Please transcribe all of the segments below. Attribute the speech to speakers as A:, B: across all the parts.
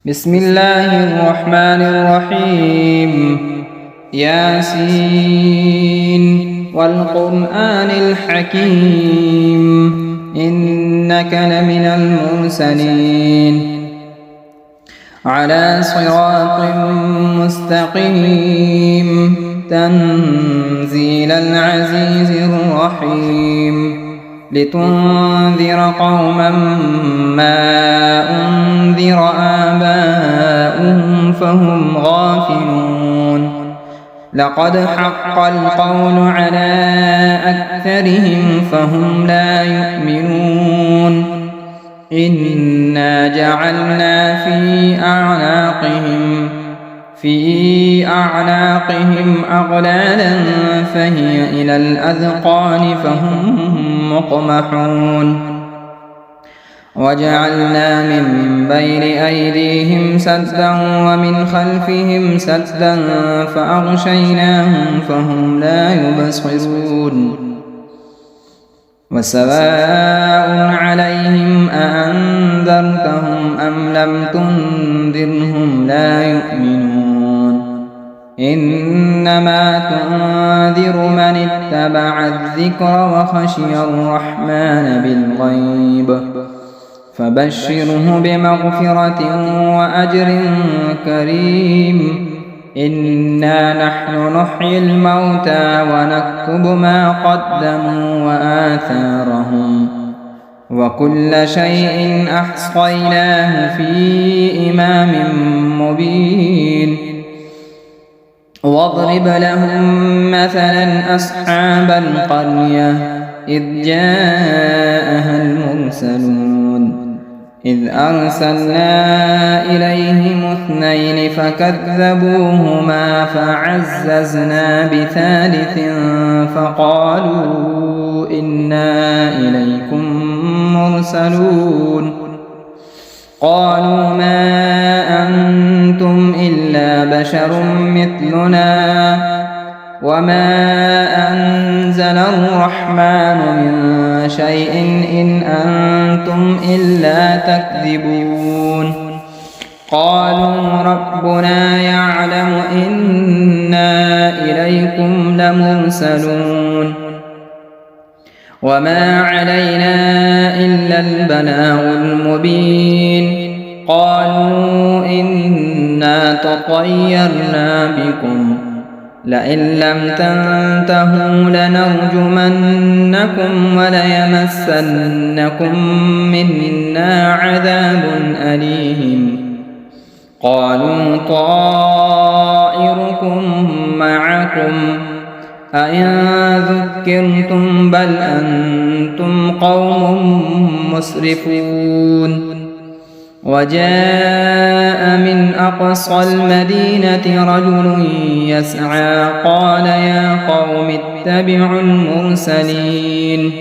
A: بسم الله الرحمن الرحيم ياسين والقرآن الحكيم إنك لمن المرسلين على صراط مستقيم تنزيل العزيز الرحيم لتنذر قوما ما أنذر آباؤهم فهم غافلون لقد حق القول على أكثرهم فهم لا يؤمنون إنا جعلنا في أعناقهم أغلالا فهي إلى الأذقان فهم مقمحون وجعلنا من بين أيديهم سدا ومن خلفهم سدا فأغشيناهم فهم لا يبصرون وسواء عليهم أأنذرتهم أم لم تنذرهم لا يؤمنون إنما تنذر من اتبع الذكر وخشي الرحمن بالغيب فبشره بمغفرة وأجر كريم إنا نحن نحيي الموتى ونكتب ما قدموا وآثارهم وكل شيء أحصيناه في إمام مبين واضرب لهم مثلا أصحاب القرية إذ جاءها المرسلون إذ أرسلنا إليهم اثنين فكذبوهما فعززنا بثالث فقالوا إنا إليكم مرسلون قالوا ما أنتم إلا بشر مثلنا وما أنزل الرحمن من شيء إن أنتم إلا تكذبون قالوا ربنا يعلم إنا إليكم لمرسلون وما علينا إلا البلاغ المبين قالوا إنا تطيرنا بكم لئن لم تنتهوا لنرجمنكم وليمسنكم منا عذاب أليم قالوا طائركم معكم أئن ذكرتم بل أنتم قوم مسرفون وجاء من أقصى المدينة رجل يسعى قال يا قوم اتبعوا المرسلين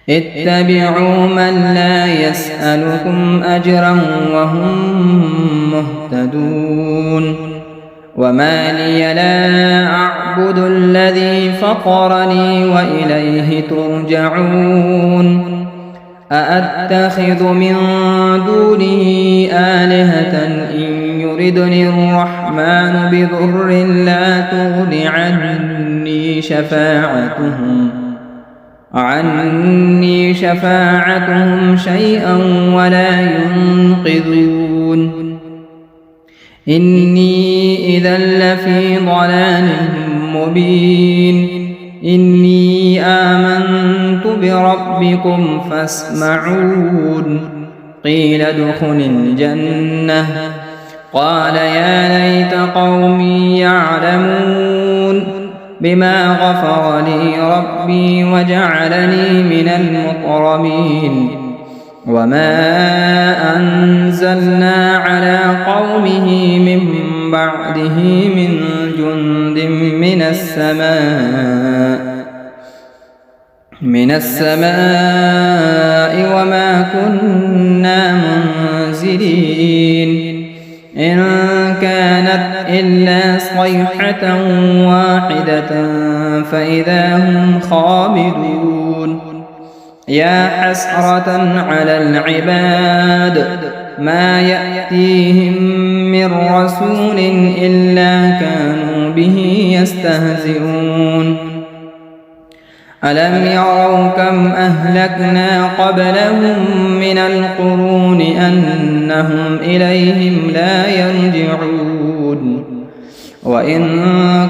A: اتبعوا من لا يسألكم أجرا وهم مهتدون وما لي لا أعبد الذي فطرني وإليه ترجعون أأتخذ من دونه آلهة إن يردني الرحمن بضر لا تغن عني شفاعتهم شيئا ولا ينقذون إني إذا لفي ضلال مبين إني آمنت بربكم فاسمعون قيل ادخل الجنة قال يا ليت قومي يعلمون بما غفر لي ربي وجعلني من المكرمين وما أنزلنا على قومه من بعده من جند من السماء وما كنا منزلين إن كانت إلا صيحة واحدة فإذا هم خامدون يا حسرة على العباد ما يأتيهم من رسول إلا كانوا به يستهزئون ألم يروا كم أهلكنا قبلهم من القرون أنهم إليهم لا يرجعون وإن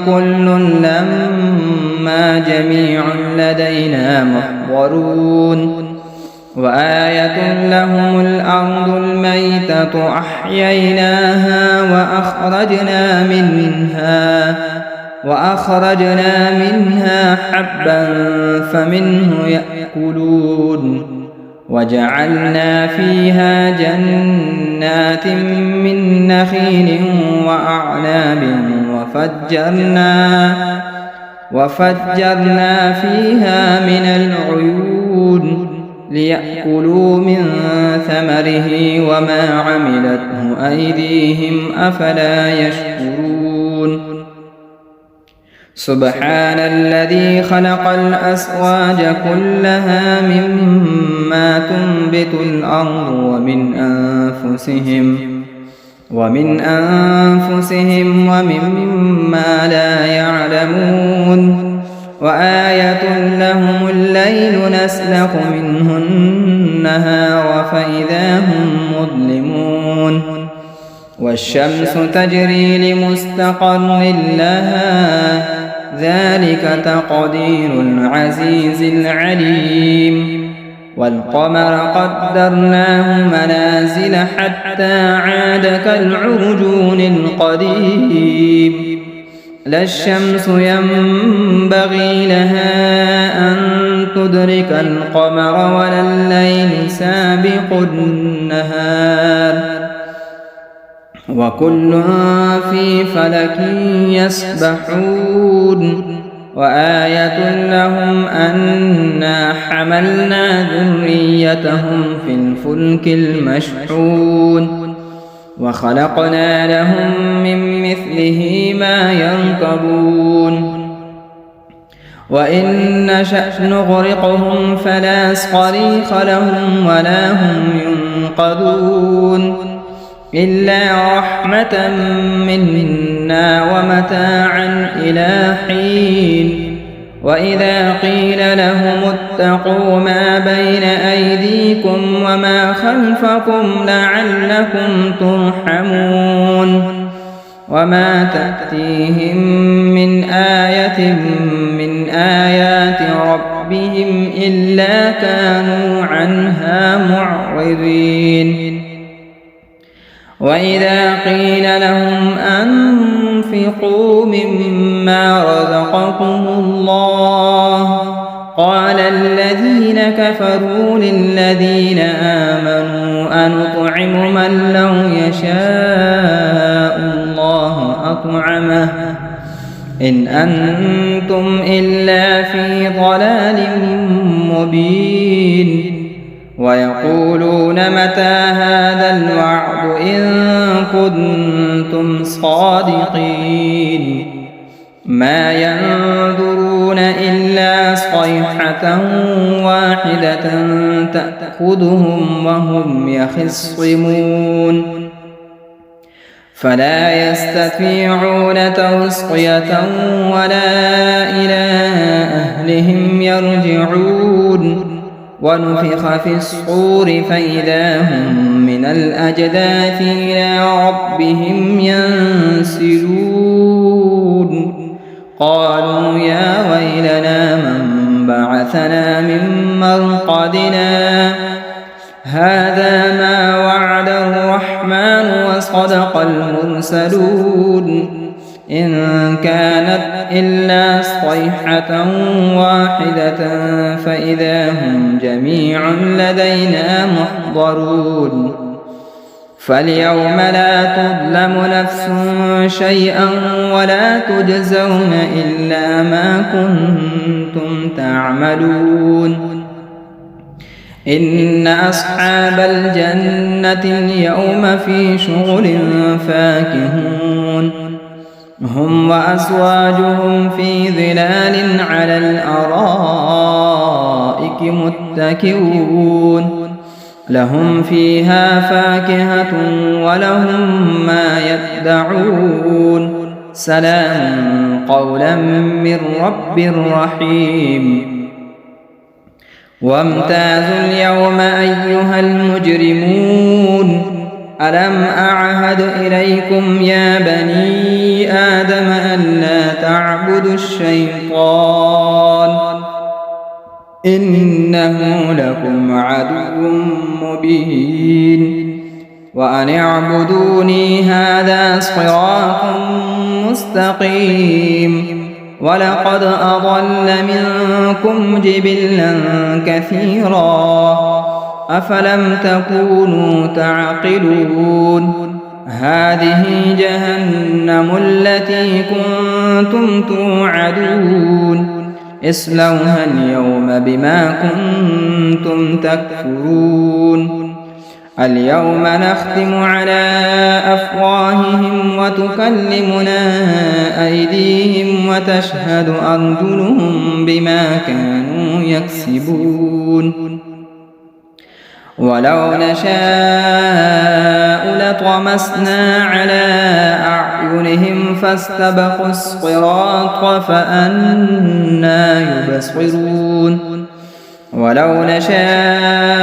A: كل لما جميع لدينا محضرون وآية لهم الأرض الميتة أحييناها وأخرجنا منها حبا فمنه يأكلون وجعلنا فيها جنات من نخيل وأعناب وفجرنا فيها من العيون ليأكلوا من ثمره وما عملته أيديهم أفلا يشكرون سبحان الذي خلق الأزواج كلها مما تنبت الأرض ومن أنفسهم ومما لا يعلمون وآية لهم الليل نسلخ منه النهار فإذا هم مظلمون والشمس تجري لمستقر لها ذلك تقدير العزيز العليم والقمر قدرناه منازل حتى عاد كالعرجون القديم لا الشمس ينبغي لها أن تدرك القمر ولا الليل سابق النهار وكل في فلك يسبحون وآية لهم أنا حملنا ذريتهم في الفلك المشحون وخلقنا لهم من مثله ما يركبون وإن نشأ نغرقهم فلا صريخ لهم ولا هم ينقذون إلا رحمة منا ومتاعا إلى حين وإذا قيل لهم اتقوا ما بين أيديكم وما خلفكم لعلكم ترحمون وما تأتيهم من آية من آيات ربهم إلا كانوا عنها معرضين وإذا قيل لهم أنفقوا مما رزقكم الله قال الذين كفروا للذين آمنوا أنطعم من لو يشاء الله أطعمه إن أنتم إلا في ضلال مبين ويقولون متى هذا الوعد إن كنتم صادقين ما ينظرون إلا صيحة واحدة تأخذهم وهم يخصمون فلا يستطيعون توصية ولا إلى أهلهم يرجعون ونفخ في الصور فإذا هم من الأجداث إلى ربهم ينسلون قالوا يا ويلنا من بعثنا من مرقدنا هذا ما وعد الرحمن وصدق المرسلون إن كانت إلا صيحة واحدة فإذا هم جميع لدينا محضرون فاليوم لا تظلم نفس شيئا ولا تجزون إلا ما كنتم تعملون إن أصحاب الجنة اليوم في شغل فاكهون هم وأزواجهم في ظلال على الأرائك متكئون لهم فيها فاكهة ولهم ما يدعون سلام قولا من رب رحيم وامتازوا اليوم أيها المجرمون ألم أعهد إليكم يا بني آدم ألا تعبدوا الشيطان إنه لكم عدو مبين وأن اعبدوني هذا صراط مستقيم ولقد أضل منكم جبلا كثيرا أفلم تكونوا تعقلون هذه جهنم التي كنتم توعدون اصلوها اليوم بما كنتم تكفرون اليوم نختم على أفواههم وتكلمنا أيديهم وتشهد أرجلهم بما كانوا يكسبون ولو نشاء لطمسنا على أعينهم فاستبقوا الصراط فأنى يبصرون ولو نشاء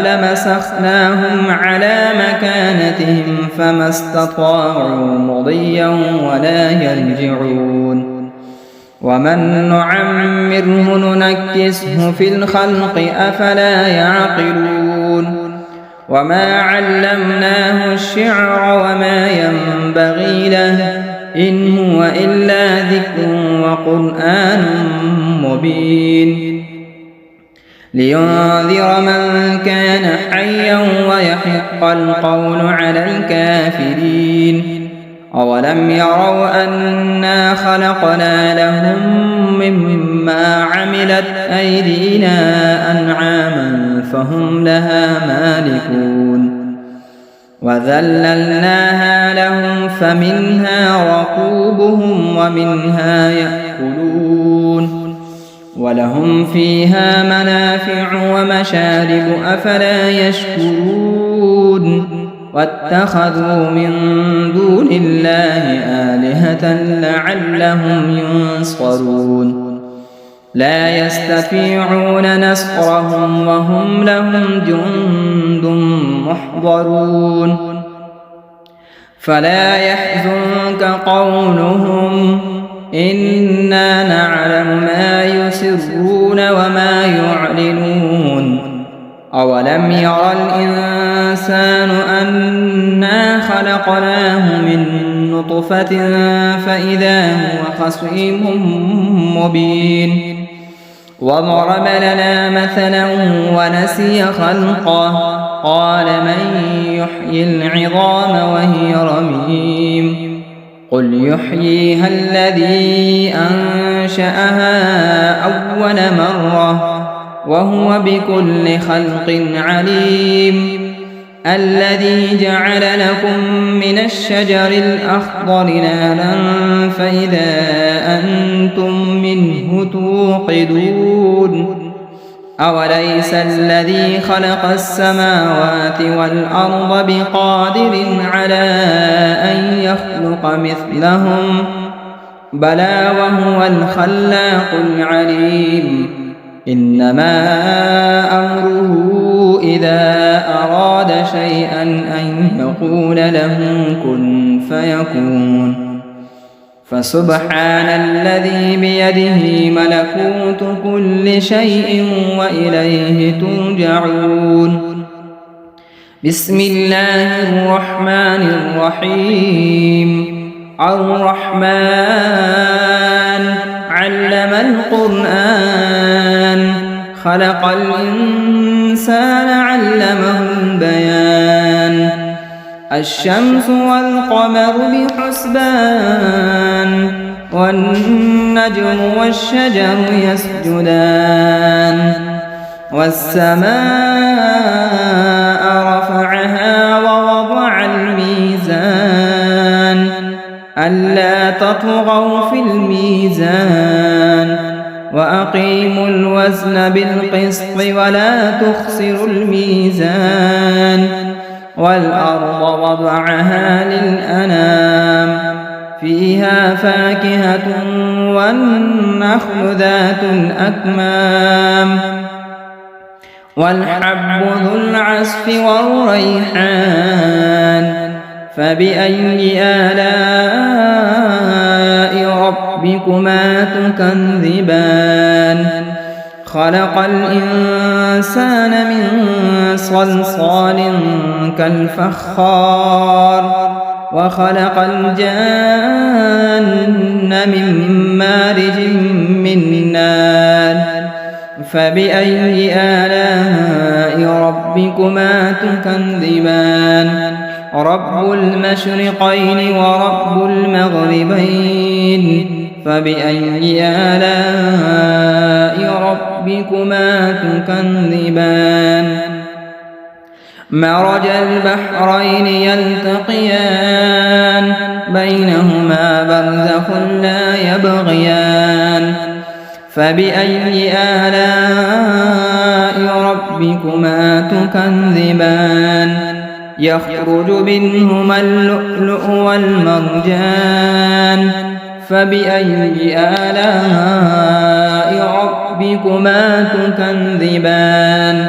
A: لمسخناهم على مكانتهم فما استطاعوا مضيا ولا يرجعون ومن نعمره ننكسه في الخلق أفلا يعقلون وما علمناه الشعر وما ينبغي له إن هو إلا ذكر وقرآن مبين لينذر من كان حيا ويحق القول على الكافرين أولم يروا أنا خلقنا لهم مما عملت أيدينا أنعاما فهم لها مالكون وذللناها لهم فمنها ركوبهم ومنها يأكلون ولهم فيها منافع ومشارب أفلا يشكرون واتخذوا من دون الله آلهة لعلهم ينصرون لا يستطيعون نصرهم وهم لهم جند محضرون فلا يحزنك قولهم إنا نعلم ما يسرون وما يعلنون أولم يرى الإنسان أنا خلقناه من نطفة فإذا هو خصيم مبين وضرب لنا مثلا ونسي خلقه قال من يحيي العظام وهي رميم قل يحييها الذي أنشأها أول مرة وهو بكل خلق عليم الذي جعل لكم من الشجر الأخضر نارا فإذا أنتم منه توقدون أوليس الذي خلق السماوات والأرض بقادر على أن يخلق مثلهم بلى وهو الخلاق العليم إنما أمره إذا أراد شيئا أن يقول له كن فيكون فسبحان الذي بيده ملكوت كل شيء وإليه ترجعون بسم الله الرحمن الرحيم الرحمن علم القرآن خلق الإنسان علمه البيان الشمس والقمر بحسبان والنجم والشجر يسجدان والسماء رفعها ووضع الميزان ألا تطغوا في الميزان وأقيموا الوزن بالقسط ولا تخسروا الميزان والأرض وضعها للأنام فيها فاكهة والنخل ذات الأكمام والحب ذو العصف والريحان فبأي آلاء ربكما تكذبان خلق الإنسان من صلصال كالفخار وخلق الجان من مارج من نار فبأي آلاء ربكما تكذبان رب المشرقين ورب المغربين فبأي آلاء ربكما تكذبان مرج البحرين يلتقيان بينهما برزخ لا يبغيان فبأي آلاء ربكما تكذبان يخرج منهما اللؤلؤ والمرجان فبأي آلاء ربكما تكذبان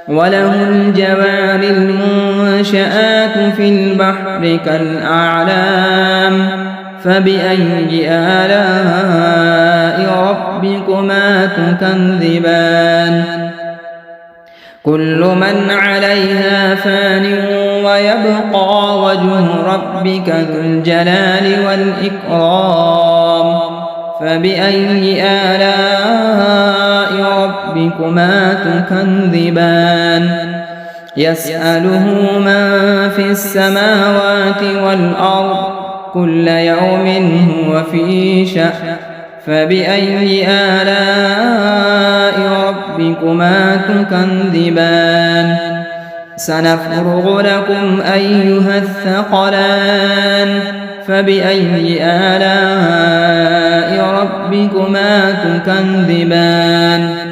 A: وله الجوار المنشآت في البحر كالأعلام فبأي آلاء ربكما تكذبان كل من عليها فان ويبقى وجه ربك ذو الجلال والإكرام فبأي آلاء ربكما تكذبان يسأله من في السماوات والأرض كل يوم هو في شأن فبأي آلاء ربكما تكذبان سنفرغ لكم أيها الثقلان فبأي آلاء ربكما تكذبان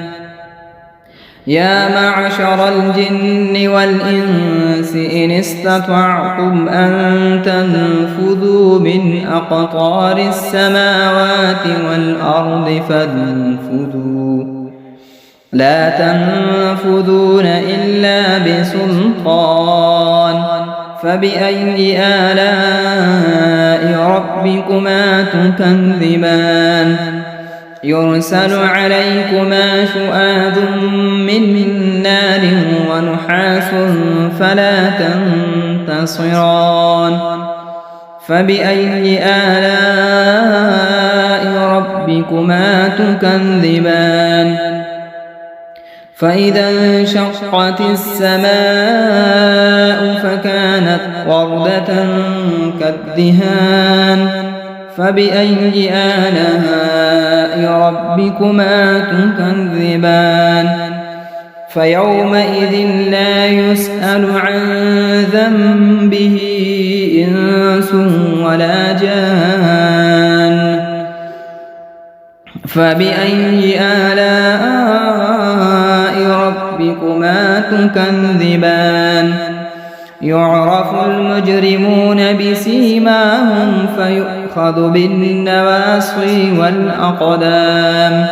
A: يا معشر الجن والإنس إن استطعتم أن تنفذوا من أقطار السماوات والأرض فانفذوا لا تنفذون إلا بسلطان فبأي آلاء ربكما تكذبان يرسل عليكما شؤاد من نار ونحاس فلا تنتصران فبأي آلاء ربكما تكذبان فإذا انشقت السماء فكانت وردة كالدهان فبأي آلاء ربكما تكذبان فيومئذ لا يسأل عن ذنبه إنس ولا جان فبأي آلاء ربكما تكذبان يعرف المجرمون بسيماهم فيؤخذ بالنواصي والأقدام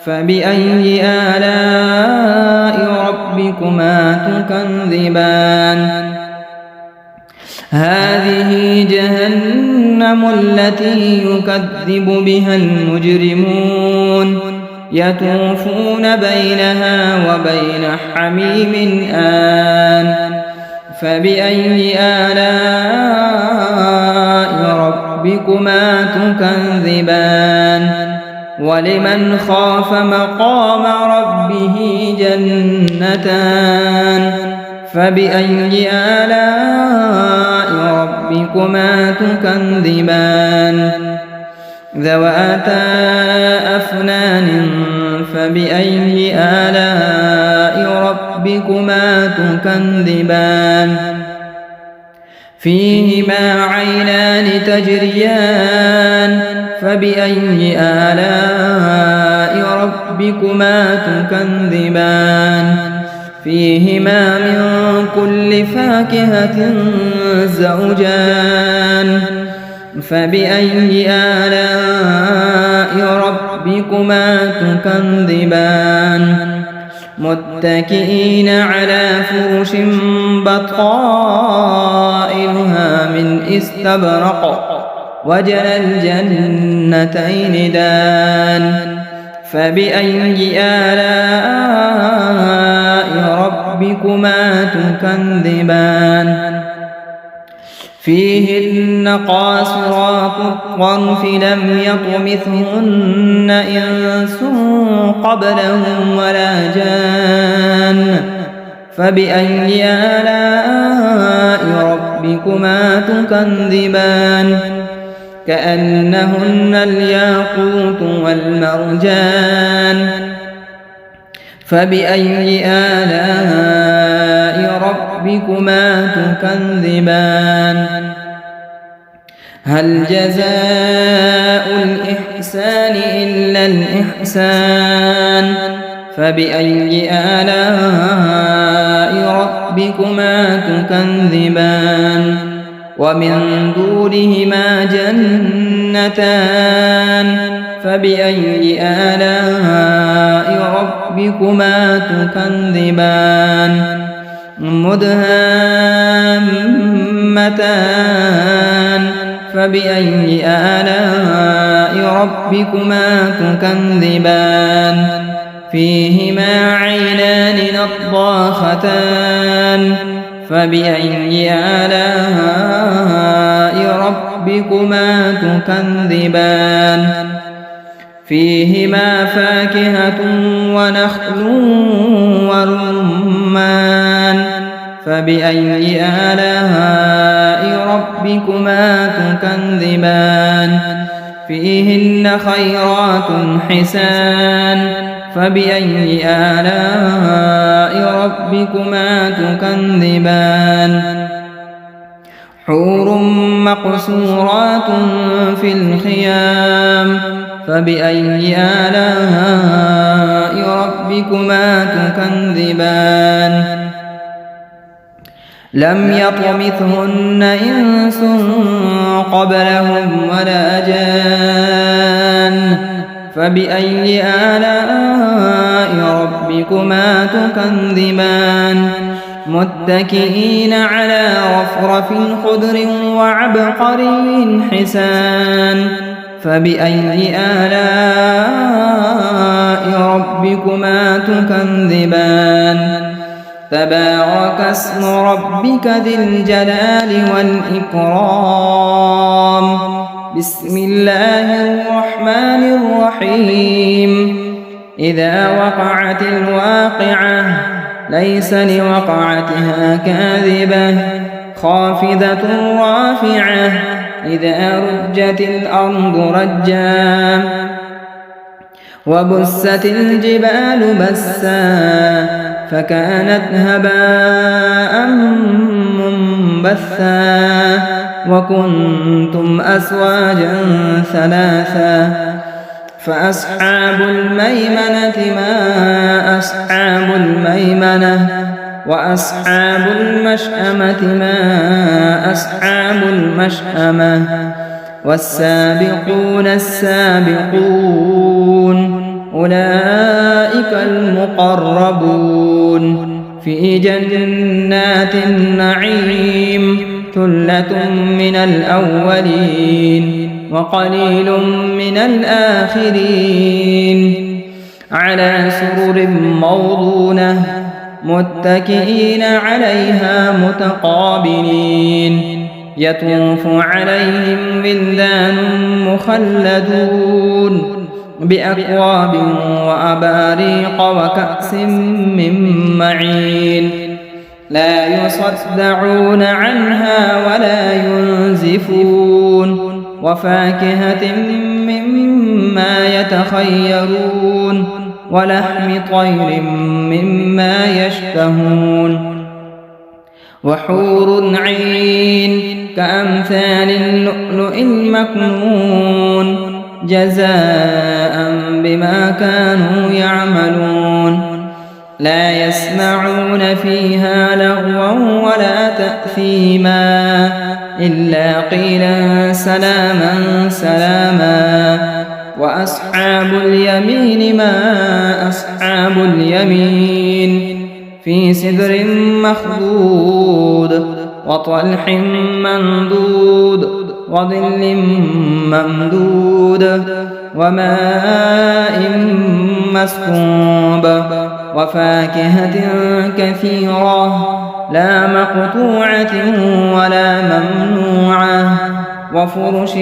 A: فبأي آلاء ربكما تكذبان هذه جهنم التي يكذب بها المجرمون يطوفون بينها وبين حميم آن فبأي آلاء ربكما تكذبان ولمن خاف مقام ربه جنتان فبأي آلاء ربكما تكذبان ذواتا أفنان فبأي آلاء ربكما تكذبان فيهما عينان تجريان فبأي آلاء ربكما تكذبان فيهما من كل فاكهة زوجان فبأي آلاء ربكما تكذبان متكئين على فرش بطائنها من استبرق وجنى الجنتين دان فبأي آلاء ربكما تكذبان فيهن قاصرات الطرف لم يطمثهن إنس قبلهم ولا جان فبأي آلاء ربكما تكذبان كأنهن الياقوت والمرجان فبأي آلاء ربكما تكذبان هل جزاء الإحسان إلا الإحسان فبأي آلاء ربكما تكذبان ومن دونهما جنتان فبأي آلاء ربكما تكذبان مدهامتان فبأي آلاء ربكما تكذبان فيهما عينان نضاختان فبأي آلاء ربكما تكذبان فيهما فاكهة ونخل ورمان فبأي آلاء ربكما تكذبان فيهن خيرات حسان فبأي آلاء ربكما تكذبان حور مقصورات في الخيام فبأي آلاء ربكما تكذبان لم يطمثهن إنس قبلهم ولا جان فبأي آلاء ربكما تكذبان متكئين على رفرف خضر وعبقري حسان فبأي آلاء ربكما تكذبان تبارك اسم ربك ذي الجلال والإكرام بسم الله الرحمن الرحيم إذا وقعت الواقعة ليس لوقعتها كاذبة خافضة رافعة إذا رجت الأرض رجا وبست الجبال بسا فكانت هباء منبثا وكنتم أزواجا ثلاثا فأصحاب الميمنة ما أصحاب الميمنة وأصحاب المشأمة ما أصحاب المشأمة والسابقون السابقون أولئك المقربون في جنات النعيم ثلة من الأولين وقليل من الآخرين على سرر موضونة متكئين عليها متقابلين يطوف عليهم ولدان مخلدون بأكواب وأباريق وكأس من معين لا يصدعون عنها ولا ينزفون وفاكهة مما يتخيرون ولحم طير مما يشتهون وحور عين كأمثال اللؤلؤ المكنون جزاء بما كانوا يعملون لا يسمعون فيها لغوا ولا تأثيما إلا قيلا سلاما سلاما وأصحاب اليمين ما أصحاب اليمين في سدر مخضود وطلح منضود وظل ممدود وماء مسكوب وفاكهة كثيرة لا مقطوعة ولا ممنوعة وفرش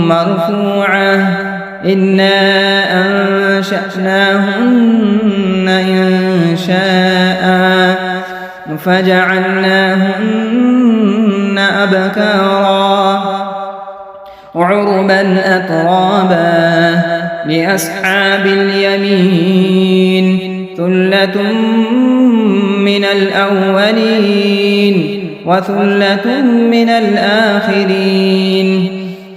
A: مرفوعة إنا أنشأناهن إنشاء فجعلناهن أبكارا عربا أترابا لأصحاب اليمين ثلة من الأولين وثلة من الآخرين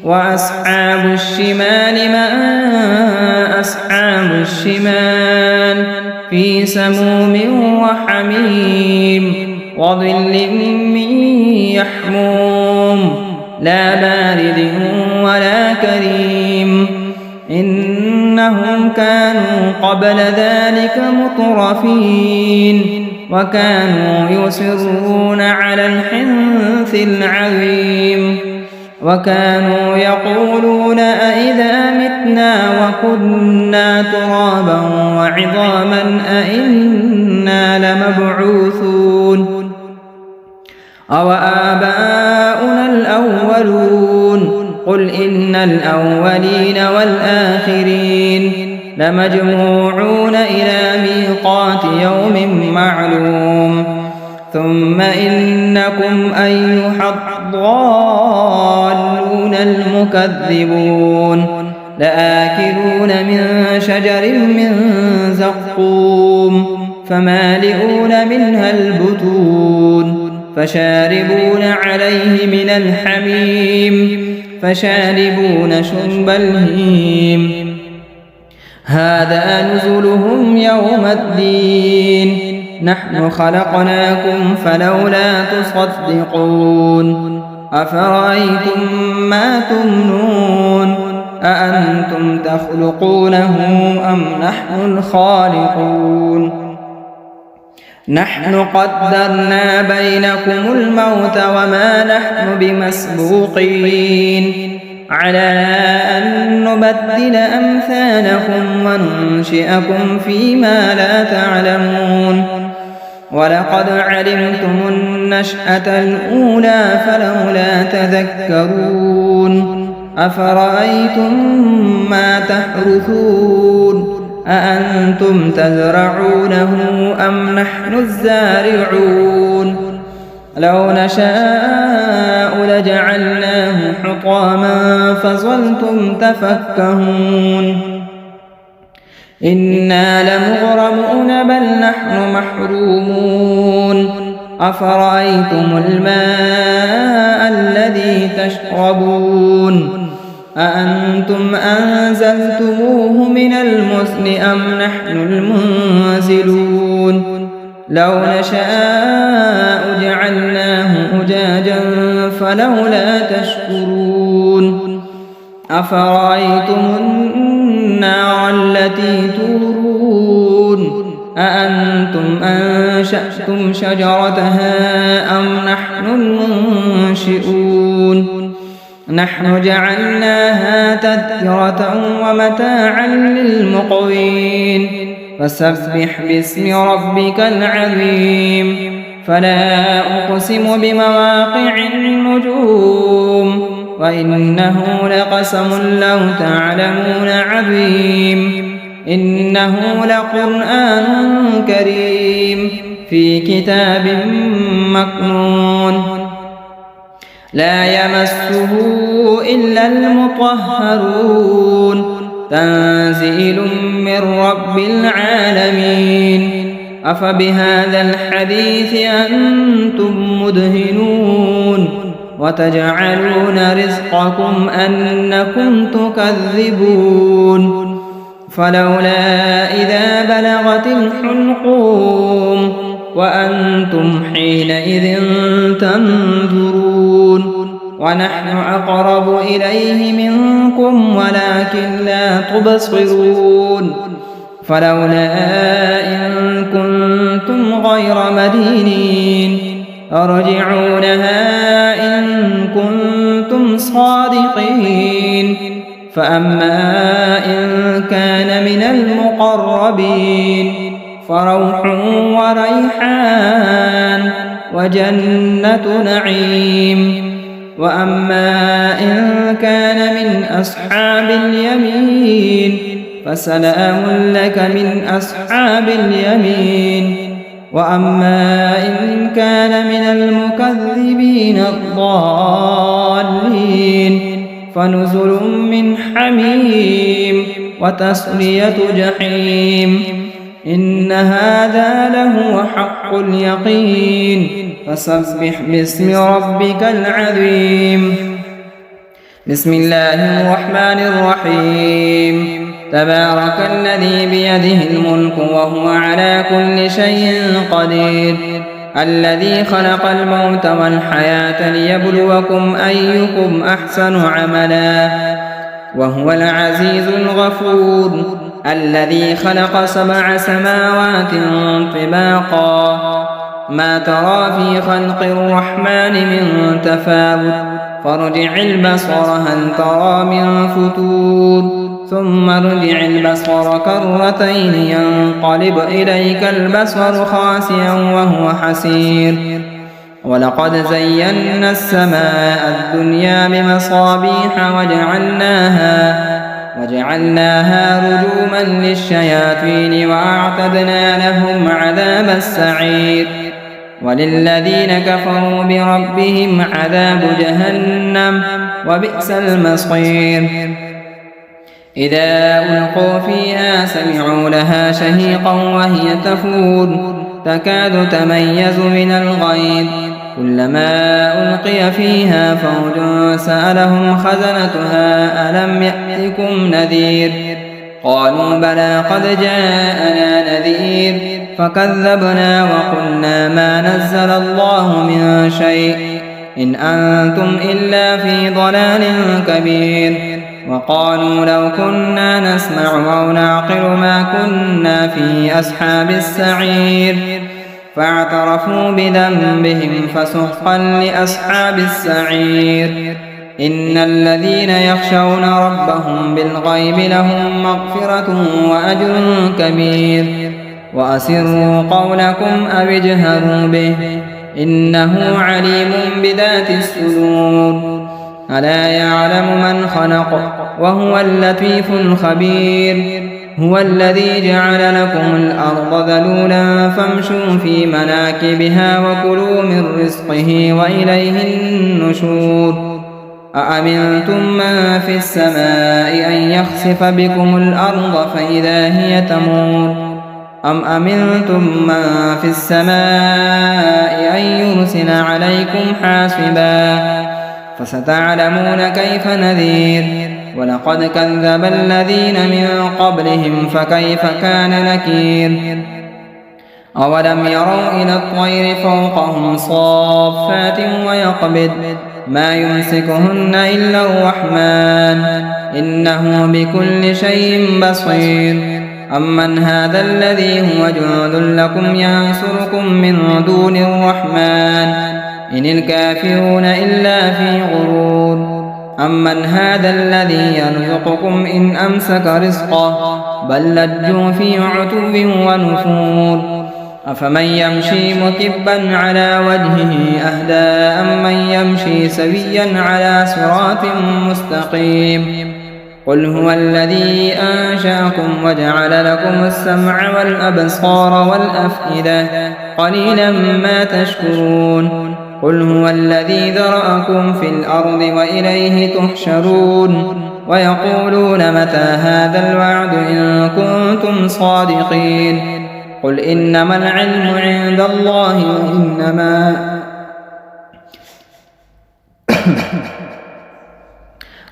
A: وأصحاب الشمال ما أصحاب الشمال في سموم وحميم وظل من يحموم لا بارد ولا كريم إنهم كانوا قبل ذلك مترفين وكانوا يصرون على الحنث العظيم وكانوا يقولون أئذا متنا وكنا ترابا وعظاما أئنا لمبعوثون أو آباؤنا الأولون قل إن الأولين والآخرين لمجموعون إلى ميقات يوم معلوم ثم إنكم أيها الضالون المكذبون لآكلون من شجر من زقوم فمالئون منها البطون فشاربون عليه من الحميم فشاربون شرب الهيم هذا نزلهم يوم الدين نحن خلقناكم فلولا تصدقون أفرأيتم ما تمنون أأنتم تخلقونه أم نحن الخالقون نحن قدرنا بينكم الموت وما نحن بمسبوقين على أن نبدل أمثالكم وننشئكم فيما لا تعلمون ولقد علمتم النشأة الأولى فلولا تذكرون أفرأيتم ما تحرثون أأنتم تزرعونه أم نحن الزارعون لو نشاء لجعلناه حطاما فظلتم تفكهون إنا لمغرمون بل نحن محرومون أفرأيتم الماء الذي تشربون أأنتم أنزلتموه من المزن أم نحن المنزلون لو نشاء جعلناه أجاجا فلولا تشكرون أفرأيتم النار التي تورون أأنتم أنشأتم شجرتها أم نحن المنشئون نحن جعلناها تذكرة ومتاعا للمقوين فسبح باسم ربك العظيم فلا أقسم بمواقع النجوم وإنه لقسم لو تعلمون عظيم إنه لقرآن كريم في كتاب مكنون لا يمسه إلا المطهرون تنزيل من رب العالمين أفبهذا الحديث أنتم مدهنون وتجعلون رزقكم أنكم تكذبون فلولا إذا بلغت الحلقوم وأنتم حينئذ تنظرون ونحن أقرب إليه منكم ولكن لا تبصرون فلولا إن كنتم غير مدينين ارجعونها إن كنتم صادقين فأما إن كان من المقربين فروح وريحان وجنة نعيم وأما إن كان من أصحاب اليمين فسلام لك من أصحاب اليمين وأما إن كان من المكذبين الضالين فنزل من حميم وتصلية جحيم إن هذا لهو حق اليقين فسبح باسم ربك العظيم بسم الله الرحمن الرحيم تبارك الذي بيده الملك وهو على كل شيء قدير الذي خلق الموت والحياة ليبلوكم أيكم أحسن عملا وهو العزيز الغفور الذي خلق 7 سماوات طباقا ما ترى في خلق الرحمن من تفاوت فارجع البصر هل ترى من فتور ثم ارجع البصر كرتين ينقلب إليك البصر خاسئا وهو حسير ولقد زينا السماء الدنيا بمصابيح وجعلناها رجوما للشياطين وأعتدنا لهم عذاب السعير وللذين كفروا بربهم عذاب جهنم وبئس المصير إذا ألقوا فيها سمعوا لها شهيقا وهي تفور تكاد تميز من الغيظ كلما ألقي فيها فوج سألهم خزنتها ألم يأتكم نذير قالوا بلى قد جاءنا نذير فكذبنا وقلنا ما نزل الله من شيء إن أنتم إلا في ضلال كبير وقالوا لو كنا نسمع أو نعقل ما كنا في أصحاب السعير فاعترفوا بذنبهم فسحقا لأصحاب السعير إن الذين يخشون ربهم بالغيب لهم مغفرة وأجر كبير وأسروا قولكم أو اجهروا به إنه عليم بذات الصدور ألا يعلم من خلق وهو اللطيف الخبير هو الذي جعل لكم الأرض ذلولا فامشوا في مناكبها وكلوا من رزقه وإليه النشور أأمنتم من في السماء أن يخسف بكم الأرض فإذا هي تمور أم أمنتم من في السماء أن يرسل عليكم حاصبا فستعلمون كيف نذير ولقد كذب الذين من قبلهم فكيف كان نكير أولم يروا إلى الطير فوقهم صافات ويقبض ما يمسكهن إلا الرحمن إنه بكل شيء بصير أمن هذا الذي هو جند لكم ينصركم من دون الرحمن إن الكافرون إلا في غرور أمن هذا الذي يرزقكم إن أمسك رزقه بل لجوا في عتو ونفور أفمن يمشي مكبا على وجهه أهدى أمن يمشي سويا على صراط مستقيم قل هو الذي أنشأكم وجعل لكم السمع والأبصار والأفئدة قليلا ما تشكرون قل هو الذي ذرأكم في الأرض وإليه تحشرون ويقولون متى هذا الوعد إن كنتم صادقين قل إنما العلم عند الله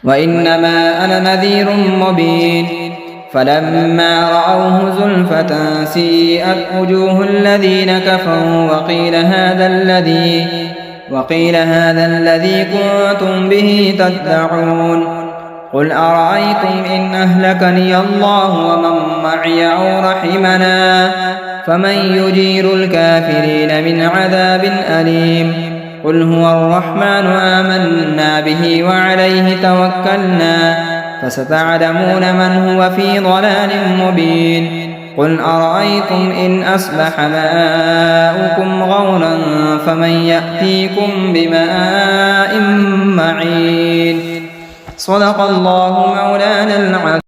A: وإنما أنا نذير مبين فلما رأوه زلفة سيئت وجوه الذين كفروا وقيل هذا الذي كنتم به تدعون قل أرأيتم إن أهلكني الله ومن معي أو رحمنا فمن يجير الكافرين من عذاب أليم قل هو الرحمن آمنا به وعليه توكلنا فستعلمون من هو في ضلال مبين قل أرأيتم إن أصبح ماؤكم غورا فمن يأتيكم بماء معين صدق الله مولانا العظيم.